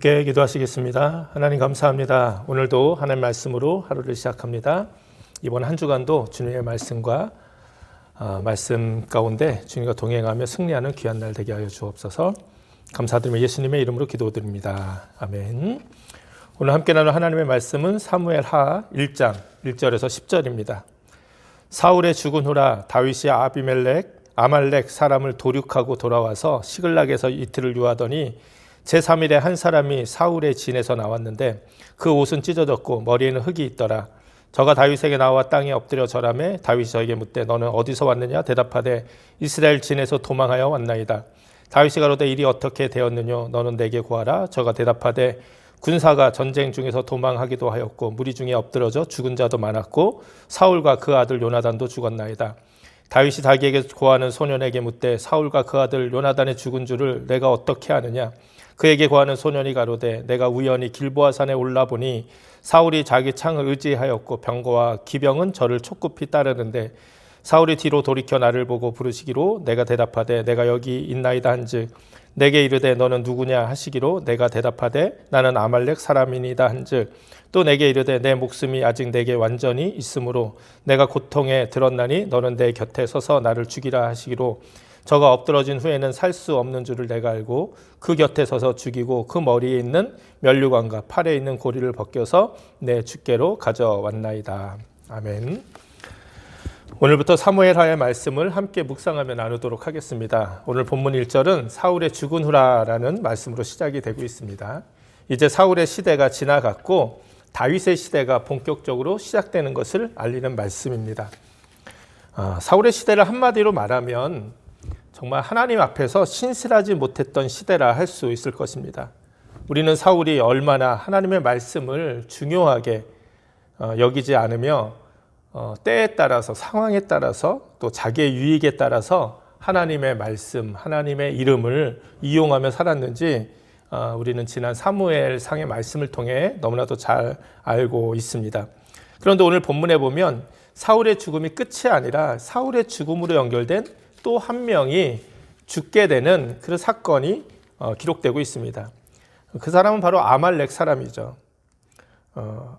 함께 기도하시겠습니다. 하나님 감사합니다. 오늘도 하나님 말씀으로 하루를 시작합니다. 이번 한 주간도 주님의 말씀과 말씀 가운데 주님과 동행하며 승리하는 귀한 날 되게 하여 주옵소서. 감사드리며 예수님의 이름으로 기도드립니다. 아멘. 오늘 함께 나눌 하나님의 말씀은 사무엘하 1장 1절에서 10절입니다. 사울의 죽은 후라 다윗이 아말렉 사람을 도륙하고 돌아와서 시글락에서 이틀을 유하더니 제3일에 한 사람이 사울의 진에서 나왔는데 그 옷은 찢어졌고 머리에는 흙이 있더라. 저가 다윗에게 나와 땅에 엎드려 절하매 다윗이 저에게 묻되 너는 어디서 왔느냐? 대답하되 이스라엘 진에서 도망하여 왔나이다. 다윗이 가로되 일이 어떻게 되었느뇨? 너는 내게 구하라. 저가 대답하되 군사가 전쟁 중에서 도망하기도 하였고 무리 중에 엎드러져 죽은 자도 많았고 사울과 그 아들 요나단도 죽었나이다. 다윗이 자기에게 고하는 소년에게 묻되 사울과 그 아들 요나단의 죽은 줄을 내가 어떻게 아느냐. 그에게 고하는 소년이 가로되 내가 우연히 길보아 산에 올라보니 사울이 자기 창을 의지하였고 병거와 기병은 저를 촉굽히 따르는데 사울이 뒤로 돌이켜 나를 보고 부르시기로 내가 대답하되 내가 여기 있나이다 한즉 내게 이르되 너는 누구냐 하시기로 내가 대답하되 나는 아말렉 사람이니이다 한즉 또 내게 이르되 내 목숨이 아직 내게 완전히 있으므로 내가 고통에 들었나니 너는 내 곁에 서서 나를 죽이라 하시기로 저가 엎드러진 후에는 살 수 없는 줄을 내가 알고 그 곁에 서서 죽이고 그 머리에 있는 면류관과 팔에 있는 고리를 벗겨서 내 주께로 가져왔나이다. 아멘. 오늘부터 사무엘하의 말씀을 함께 묵상하며 나누도록 하겠습니다. 오늘 본문 1절은 사울의 죽은 후라라는 말씀으로 시작이 되고 있습니다. 이제 사울의 시대가 지나갔고 다윗의 시대가 본격적으로 시작되는 것을 알리는 말씀입니다. 사울의 시대를 한마디로 말하면 정말 하나님 앞에서 신실하지 못했던 시대라 할 수 있을 것입니다. 우리는 사울이 얼마나 하나님의 말씀을 중요하게 여기지 않으며 때에 따라서 상황에 따라서 또 자기의 유익에 따라서 하나님의 말씀, 하나님의 이름을 이용하며 살았는지 우리는 지난 사무엘상의 말씀을 통해 너무나도 잘 알고 있습니다. 그런데 오늘 본문에 보면 사울의 죽음이 끝이 아니라 사울의 죽음으로 연결된 또 한 명이 죽게 되는 그런 사건이 기록되고 있습니다. 그 사람은 바로 아말렉 사람이죠.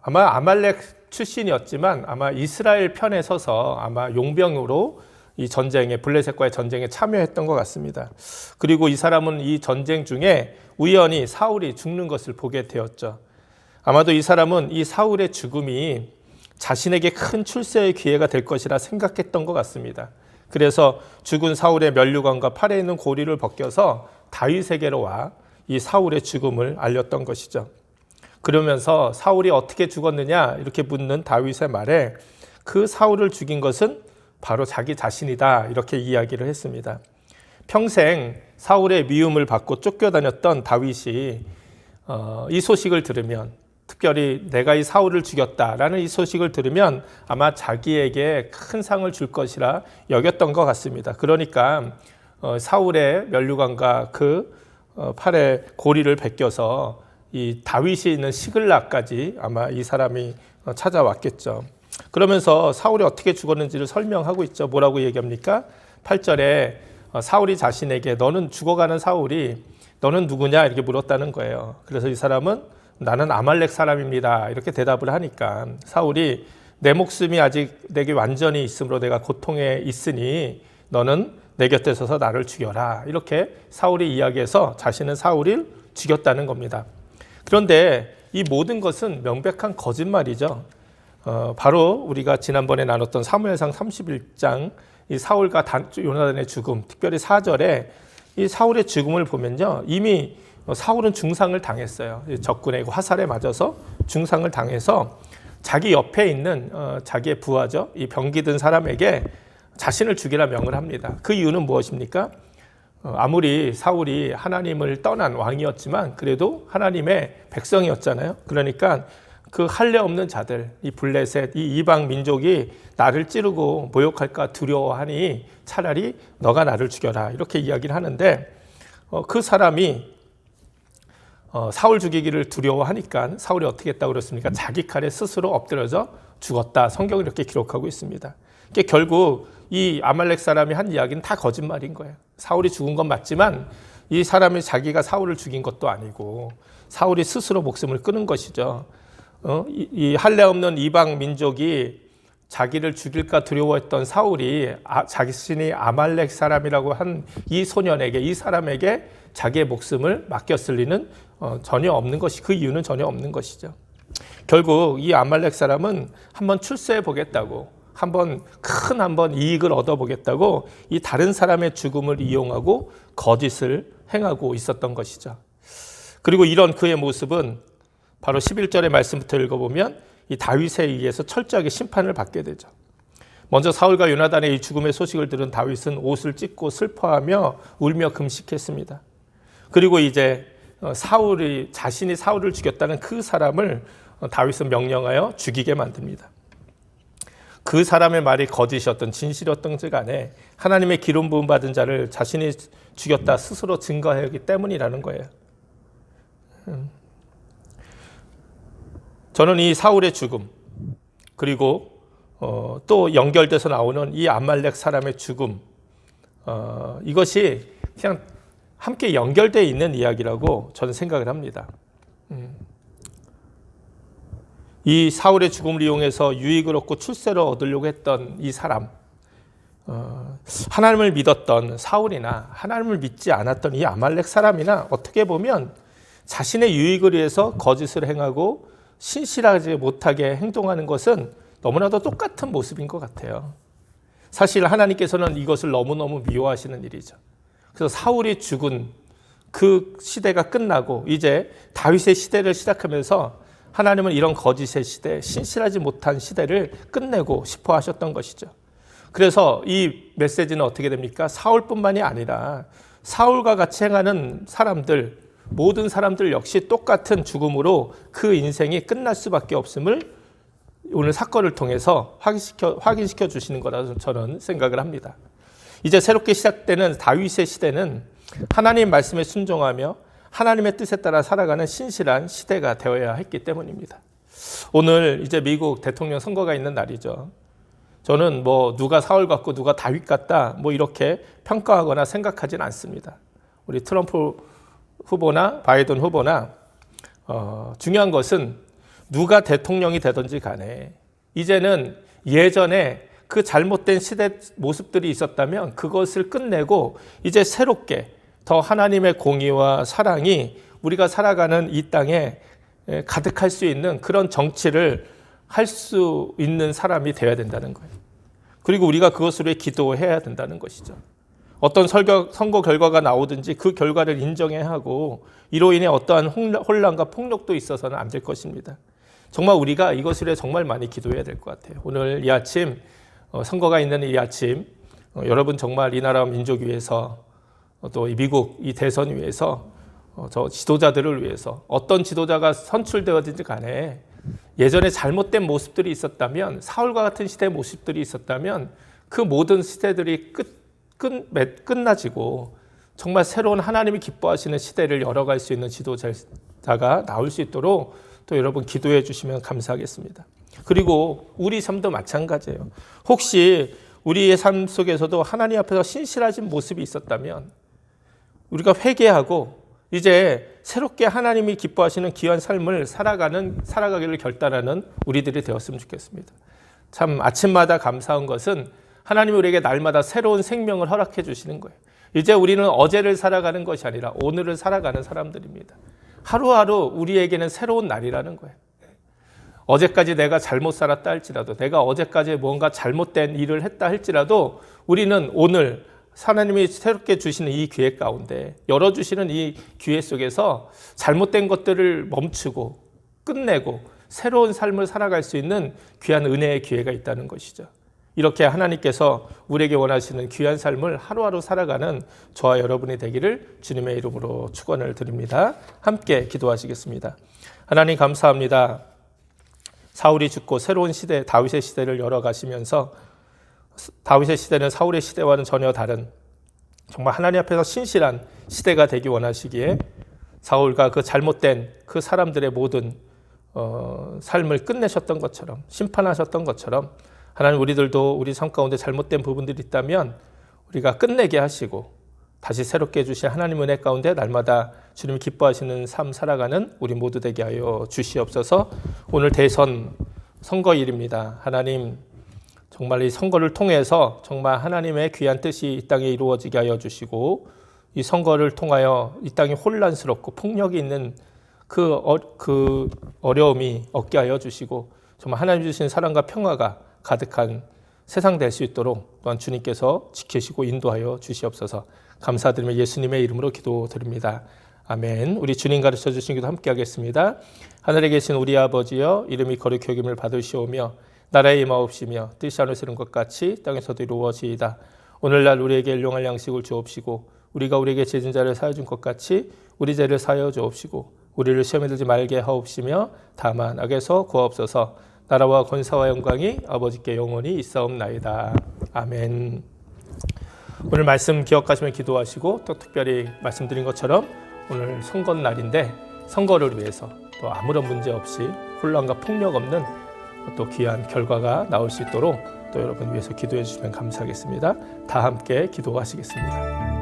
아마 아말렉 출신이었지만 아마 이스라엘 편에 서서 아마 용병으로 이 전쟁에 블레셋과의 전쟁에 참여했던 것 같습니다. 그리고 이 사람은 이 전쟁 중에 우연히 사울이 죽는 것을 보게 되었죠. 아마도 이 사람은 이 사울의 죽음이 자신에게 큰 출세의 기회가 될 것이라 생각했던 것 같습니다. 그래서 죽은 사울의 면류관과 팔에 있는 고리를 벗겨서 다윗에게로 와 이 사울의 죽음을 알렸던 것이죠. 그러면서 사울이 어떻게 죽었느냐 이렇게 묻는 다윗의 말에 그 사울을 죽인 것은 바로 자기 자신이다 이렇게 이야기를 했습니다. 평생 사울의 미움을 받고 쫓겨다녔던 다윗이 이 소식을 들으면 특별히 내가 이 사울을 죽였다라는 이 소식을 들으면 아마 자기에게 큰 상을 줄 것이라 여겼던 것 같습니다. 그러니까 사울의 면류관과 그 팔에 고리를 벗겨서 이 다윗이 있는 시글락까지 아마 이 사람이 찾아왔겠죠. 그러면서 사울이 어떻게 죽었는지를 설명하고 있죠. 뭐라고 얘기합니까? 8절에 사울이 자신에게 너는 죽어가는 사울이 너는 누구냐 이렇게 물었다는 거예요. 그래서 이 사람은 나는 아말렉 사람입니다 이렇게 대답을 하니까 사울이 내 목숨이 아직 내게 완전히 있으므로 내가 고통에 있으니 너는 내 곁에 서서 나를 죽여라 이렇게 사울이 이야기해서 자신은 사울을 죽였다는 겁니다. 그런데 이 모든 것은 명백한 거짓말이죠. 바로 우리가 지난번에 나눴던 사무엘상 31장 이 사울과 요나단의 죽음, 특별히 4절에 이 사울의 죽음을 보면요, 이미 사울은 중상을 당했어요. 적군의 화살에 맞아서 중상을 당해서 자기 옆에 있는 자기의 부하죠, 이 병기 든 사람에게 자신을 죽이라 명을 합니다. 그 이유는 무엇입니까? 아무리 사울이 하나님을 떠난 왕이었지만 그래도 하나님의 백성이었잖아요. 그러니까 그 할례 없는 자들, 이 블레셋, 이 이방 민족이 나를 찌르고 모욕할까 두려워하니 차라리 너가 나를 죽여라 이렇게 이야기를 하는데 그 사람이 사울 죽이기를 두려워하니까 사울이 어떻게 했다고 그랬습니까? 자기 칼에 스스로 엎드려져 죽었다. 성경이 이렇게 기록하고 있습니다. 결국 이 아말렉 사람이 한 이야기는 다 거짓말인 거예요. 사울이 죽은 건 맞지만 이 사람이 자기가 사울을 죽인 것도 아니고 사울이 스스로 목숨을 끊은 것이죠. 이 할례 없는 이방 민족이 자기를 죽일까 두려워했던 사울이 자신이 아말렉 사람이라고 한 이 소년에게, 이 사람에게 자기의 목숨을 맡겼을 리는 전혀 없는 것이, 그 이유는 전혀 없는 것이죠. 결국 이 아말렉 사람은 한번 출세해 보겠다고, 한번 이익을 얻어보겠다고 이 다른 사람의 죽음을 이용하고 거짓을 행하고 있었던 것이죠. 그리고 이런 그의 모습은 바로 11절의 말씀부터 읽어보면 이 다윗에 의해서 철저하게 심판을 받게 되죠. 먼저 사울과 요나단의 이 죽음의 소식을 들은 다윗은 옷을 찢고 슬퍼하며 울며 금식했습니다. 그리고 이제 자신이 사울을 죽였다는 그 사람을 다윗은 명령하여 죽이게 만듭니다. 그 사람의 말이 거짓이었던 진실이었던지 간에 하나님의 기름 부음 받은 자를 자신이 죽였다 스스로 증거하기 때문이라는 거예요. 저는 이 사울의 죽음, 그리고 또 연결돼서 나오는 이 아말렉 사람의 죽음, 이것이 그냥 함께 연결되어 있는 이야기라고 저는 생각을 합니다. 이 사울의 죽음을 이용해서 유익을 얻고 출세를 얻으려고 했던 이 사람, 하나님을 믿었던 사울이나 하나님을 믿지 않았던 이 아말렉 사람이나 어떻게 보면 자신의 유익을 위해서 거짓을 행하고 신실하지 못하게 행동하는 것은 너무나도 똑같은 모습인 것 같아요. 사실 하나님께서는 이것을 너무너무 미워하시는 일이죠. 그래서 사울이 죽은 그 시대가 끝나고 이제 다윗의 시대를 시작하면서 하나님은 이런 거짓의 시대, 신실하지 못한 시대를 끝내고 싶어 하셨던 것이죠. 그래서 이 메시지는 어떻게 됩니까? 사울뿐만이 아니라 사울과 같이 행하는 사람들, 모든 사람들 역시 똑같은 죽음으로 그 인생이 끝날 수밖에 없음을 오늘 사건을 통해서 확인시켜 주시는 거라고 저는 생각을 합니다. 이제 새롭게 시작되는 다윗의 시대는 하나님 말씀에 순종하며 하나님의 뜻에 따라 살아가는 신실한 시대가 되어야 했기 때문입니다. 오늘 이제 미국 대통령 선거가 있는 날이죠. 저는 누가 사울 같고 누가 다윗 같다 이렇게 평가하거나 생각하진 않습니다. 우리 트럼프 후보나 바이든 후보나 중요한 것은 누가 대통령이 되든지 간에 이제는 예전에 그 잘못된 시대 모습들이 있었다면 그것을 끝내고 이제 새롭게 더 하나님의 공의와 사랑이 우리가 살아가는 이 땅에 가득할 수 있는 그런 정치를 할 수 있는 사람이 되어야 된다는 거예요. 그리고 우리가 그것을 위해 기도해야 된다는 것이죠. 어떤 선거 결과가 나오든지 그 결과를 인정해야 하고 이로 인해 어떠한 혼란과 폭력도 있어서는 안 될 것입니다. 정말 우리가 이것을 위해 정말 많이 기도해야 될 것 같아요. 오늘 이 아침 선거가 있는 이 아침 여러분 정말 이 나라 민족 위해서 또 이 미국 이 대선 위해서 저 지도자들을 위해서 어떤 지도자가 선출되어든지 간에 예전에 잘못된 모습들이 있었다면 사울과 같은 시대의 모습들이 있었다면 그 모든 시대들이 끝나지고 정말 새로운 하나님이 기뻐하시는 시대를 열어갈 수 있는 지도자가 나올 수 있도록 또 여러분 기도해 주시면 감사하겠습니다. 그리고 우리 삶도 마찬가지예요. 혹시 우리의 삶 속에서도 하나님 앞에서 신실하신 모습이 있었다면 우리가 회개하고 이제 새롭게 하나님이 기뻐하시는 귀한 삶을 살아가기를 결단하는 우리들이 되었으면 좋겠습니다. 참 아침마다 감사한 것은 하나님이 우리에게 날마다 새로운 생명을 허락해 주시는 거예요. 이제 우리는 어제를 살아가는 것이 아니라 오늘을 살아가는 사람들입니다. 하루하루 우리에게는 새로운 날이라는 거예요. 어제까지 내가 잘못 살았다 할지라도 내가 어제까지 뭔가 잘못된 일을 했다 할지라도 우리는 오늘 하나님이 새롭게 주시는 이 기회 가운데 열어주시는 이 기회 속에서 잘못된 것들을 멈추고 끝내고 새로운 삶을 살아갈 수 있는 귀한 은혜의 기회가 있다는 것이죠. 이렇게 하나님께서 우리에게 원하시는 귀한 삶을 하루하루 살아가는 저와 여러분이 되기를 주님의 이름으로 축원을 드립니다. 함께 기도하시겠습니다. 하나님 감사합니다. 사울이 죽고 새로운 시대 다윗의 시대를 열어가시면서 다윗의 시대는 사울의 시대와는 전혀 다른 정말 하나님 앞에서 신실한 시대가 되기 원하시기에 사울과 그 잘못된 그 사람들의 모든 삶을 끝내셨던 것처럼 심판하셨던 것처럼 하나님 우리들도 우리 삶 가운데 잘못된 부분들이 있다면 우리가 끝내게 하시고 다시 새롭게 해주신 하나님 은혜 가운데 날마다 주님이 기뻐하시는 삶 살아가는 우리 모두 되게 하여 주시옵소서. 오늘 대선 선거일입니다. 하나님 정말 이 선거를 통해서 정말 하나님의 귀한 뜻이 이 땅에 이루어지게 하여 주시고 이 선거를 통하여 이 땅이 혼란스럽고 폭력이 있는 그 어려움이 없게 하여 주시고 정말 하나님 주신 사랑과 평화가 가득한 세상 될 수 있도록 또한 주님께서 지키시고 인도하여 주시옵소서. 감사드리며 예수님의 이름으로 기도드립니다. 아멘. 우리 주님 가르쳐 주신 기도 함께 하겠습니다. 하늘에 계신 우리 아버지여 이름이 거룩히 여김을 받으시오며 나라의 임하옵시며 뜻이 하늘에서 이룬 것 같이 땅에서도 이루어지이다. 오늘날 우리에게 일용할 양식을 주옵시고 우리가 우리에게 죄진 자를 사하여 준 것 같이 우리 죄를 사하여 주옵시고 우리를 시험에 들지 말게 하옵시며 다만 악에서 구하옵소서. 나라와 권세와 영광이 아버지께 영원히 있사옵나이다. 아멘. 오늘 말씀 기억하시며 기도하시고 또 특별히 말씀드린 것처럼 오늘 선거날인데 선거를 위해서 또 아무런 문제 없이 혼란과 폭력 없는 또 귀한 결과가 나올 수 있도록 또 여러분 위해서 기도해 주시면 감사하겠습니다. 다 함께 기도하시겠습니다.